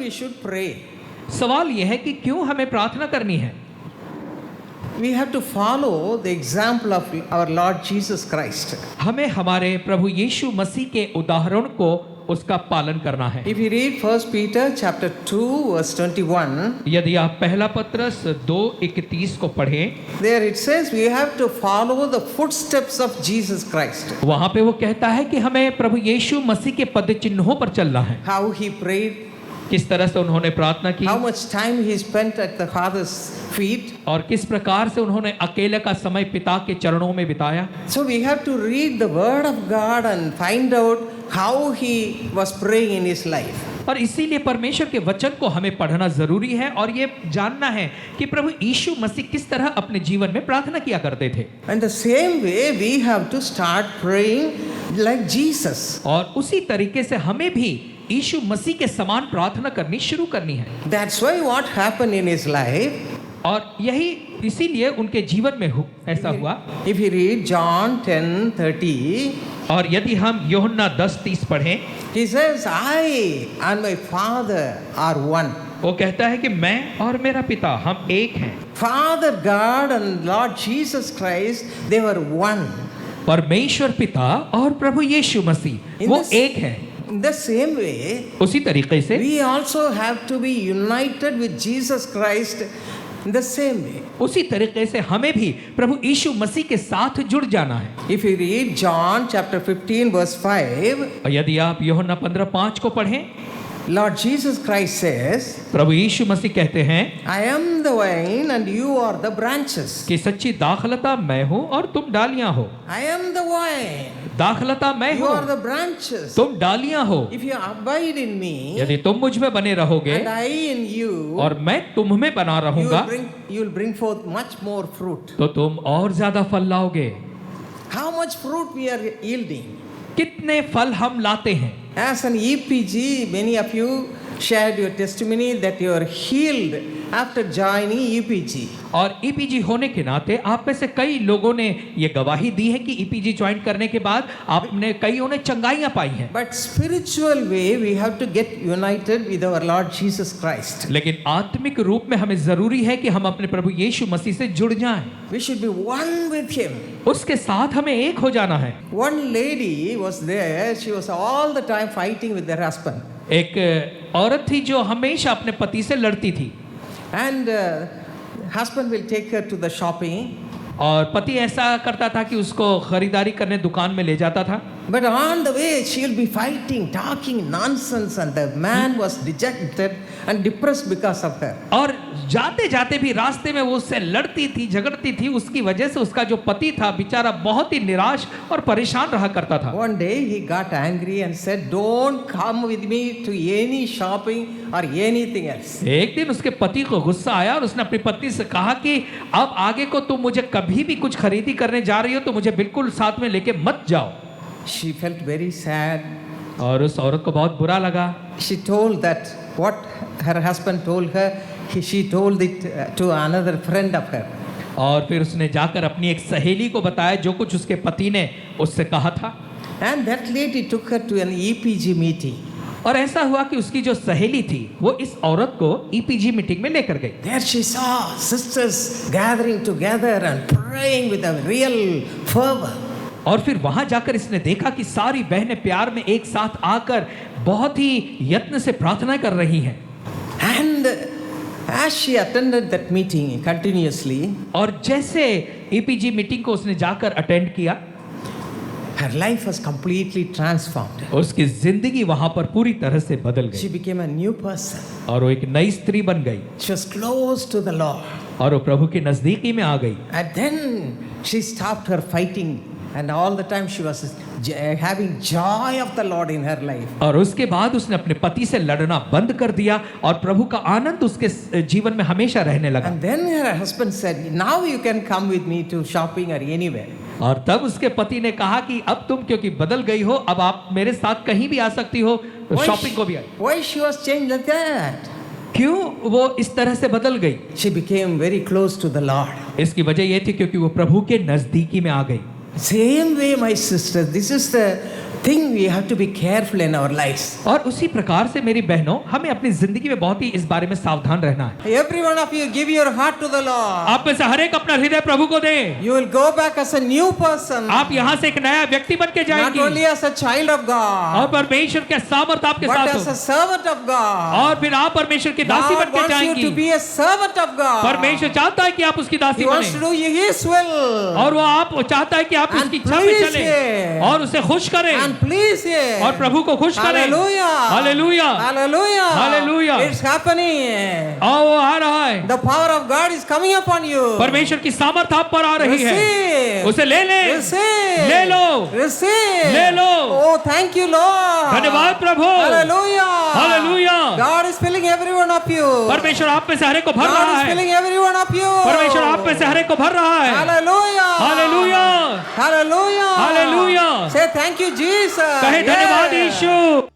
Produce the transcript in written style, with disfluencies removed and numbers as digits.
we should pray? सवाल यह है कि क्यों हमें प्रार्थना करनी है? We have to follow the example of our Lord Jesus Christ. हमें हमारे प्रभु यीशु मसीह के उदाहरण को उसका पालन करना है। If you read 1 Peter chapter 2 verse 21, यदि आप पहला पत्रस 2:21 को पढ़ें, there it says we have to follow the footsteps of Jesus Christ. वहां पे वो कहता है कि हमें प्रभु यीशु मसीह के पद चिन्हों पर चलना है। How he prayed, किस तरह से उन्होंने प्रार्थना की how much time he spent at the Father's feet. और किस प्रकार से उन्होंने अकेले का समय पिता के चरणों में बिताया। So we have to read the word of God and find out how he was praying in his life. और इसीलिए परमेश्वर के वचन को हमें पढ़ना जरूरी है और ये जानना है कि प्रभु यीशु मसीह किस तरह अपने जीवन में प्रार्थना किया करते थे। And the same way we have to start praying like Jesus. और उसी तरीके से हमें भी यीशु मसीह के समान प्रार्थना करनी शुरू करनी है। That's why what happened in his life. और यही इसीलिए उनके जीवन में ऐसा हुआ। If you read John 10:30, और यदि हम यूहन्ना 10:30 पढ़ें, he says, I and my Father are one. वो कहता है कि मैं और मेरा पिता हम एक हैं। Father God and Lord Jesus Christ, they were one. परमेश्वर पिता और प्रभु यीशु मसीह वो एक हैं। In the same way, उसी तरीके से we also have to be united with Jesus Christ in the same way. उसी तरीके से हमें भी प्रभु यीशु मसीह के साथ जुड़ जाना है। If you read John chapter 15 verse 5, और यदि आप यूहन्ना 15:5 को पढ़ें, Lord Jesus Christ says, प्रभु यीशु मसीह कहते हैं I am the vine and you are the branches. कि सच्ची दाखलता मैं हूँ और तुम डालियां हो। I am the vine, दाखलता मैं you are हूँ, the branches. तुम डालियां हो। If you abide in me यदि तुम मुझ में बने रहोगे and I in you, और मैं तुम में बना रहूंगा, you will bring forth much more fruit. तो तुम और ज्यादा फल लाओगे। How much fruit we are yielding? कितने फल हम लाते हैं। As an EPG, many of you shared your testimony that you are healed after joining EPG. और ईपीजी होने के नाते आप में से कई लोगों ने ये गवाही दी है कि ईपीजी ज्वाइन करने के बाद आपने कईयों ने चंगाइयां पाई हैं। But spiritual way we have to get united with our Lord Jesus Christ. लेकिन आत्मिक रूप में हमें जरूरी है कि हम अपने प्रभु यीशु मसीह से जुड़ जाएं। We should be one with him. उसके साथ हमें एक हो जाना है। One lady was there, she was all the time fighting with her husband. एक औरत थी जो हमेशा अपने पति से लड़ती थी। And husband will take her to the shopping. और पति ऐसा करता था कि उसको खरीदारी करने दुकान में ले जाता था। But on the way she will be fighting, talking nonsense, and the man was dejected and depressed because of her. और जाते जाते भी रास्ते में वो उससे लड़ती थी, झगड़ती थी। उसकी वजह से उसका जो पति था बेचारा बहुत ही निराश और परेशान रहा करता था। One day he got angry and said, "Don't come with me to any shopping or anything else." एक दिन उसके पति को गुस्सा आया और उसने अपनी पत्नी से कहा कि अब आगे को तुम मुझे कभी भी कुछ खरीदी करने जा रही हो तो मुझे बिल्कुल साथ में लेके मत जाओ। She felt very sad. और उस औरत को बहुत बुरा लगा। She told that what her husband told her, she told it to another friend of her. और फिर उसने जाकर अपनी एक सहेली को बताया जो कुछ उसके पति ने उससे कहा था। And that lady took her to an EPG meeting. और ऐसा हुआ कि उसकी जो सहेली थी वो इस औरत को ईपीजी मीटिंग में लेकर गई। There she saw sisters gathering together and praying with a real fervor. और फिर वहां जाकर इसने देखा कि सारी बहनें प्यार में एक साथ आकर बहुत ही यत्न से प्रार्थना कर रही हैं। And as she attended that meeting continuously, और जैसे ईपीजी मीटिंग को उसने जाकर अटेंड किया, her life was completely transformed. उसकी जिंदगी वहां पर पूरी तरह से बदल She गई became a new person. और वो एक नई स्त्री बन गई She was close to the Lord. और वो प्रभु की नजदीकी में आ गई। And then she stopped her fighting, and all the time she was having joy of the Lord in her life. और उसके बाद उसने अपने पति से लड़ना बंद कर दिया और प्रभु का आनंद उसके जीवन में हमेशा रहने लगा। And then her husband said, "Now you can come with me to shopping or anywhere." और तब उसके पति ने कहा कि अब तुम क्योंकि बदल गई हो, अब आप मेरे साथ कहीं भी आ सकती हो, शॉपिंग को भी आई। Why she was changed like that? क्यों वो इस तरह से बदल गई? She became very close to the Lord. इसकी वजह ये थी क्योंकि वो प्रभु के नजदीकी में आ गई। Same way, my sister, this is the thing we have to be careful in our lives. और उसी प्रकार से मेरी बहनों हमें अपनी जिंदगी में बहुत ही इस बारे में सावधान रहना है। Every one of you give your heart to the Lord. आप में से हर एक अपना हृदय प्रभु को दे। You will go back as a new person. आप यहाँ से एक नया व्यक्ति बन के Not जाएंगे only as a child of God, और परमेश्वर के सामर्थ्य आपके but साथ as a हो servant of God. और फिर आप परमेश्वर की दासी God बन के wants you जाएंगी। to be a servant of God. परमेश्वर चाहता है कि आप उसकी दासी He wants to बने do His will. और वो आप चाहता है कि आप And उसकी इच्छा पे please चले Him. और उसे खुश करें And please Him. और प्रभु को खुश करें। Hallelujah. Hallelujah Hallelujah. Hallelujah. It's happening. और वो आ रहा है। The power of God is coming upon you. परमेश्वर की सामर्थ आप पर आ रही है। Receive. उसे ले ले Receive. ले लो Receive. ले लो। Oh, thank you, Lord. धन्यवाद प्रभु। Hallelujah. Hallelujah. God is filling every one of you. परमेश्वर आप में से हर एक को भर God रहा is है। filling every one of you. परमेश्वर आप में से हर एक को भर रहा है। Hallelujah. Hallelujah Hallelujah. Hallelujah. Say thank you, Jesus. कहे धन्यवाद Yeah. यीशु।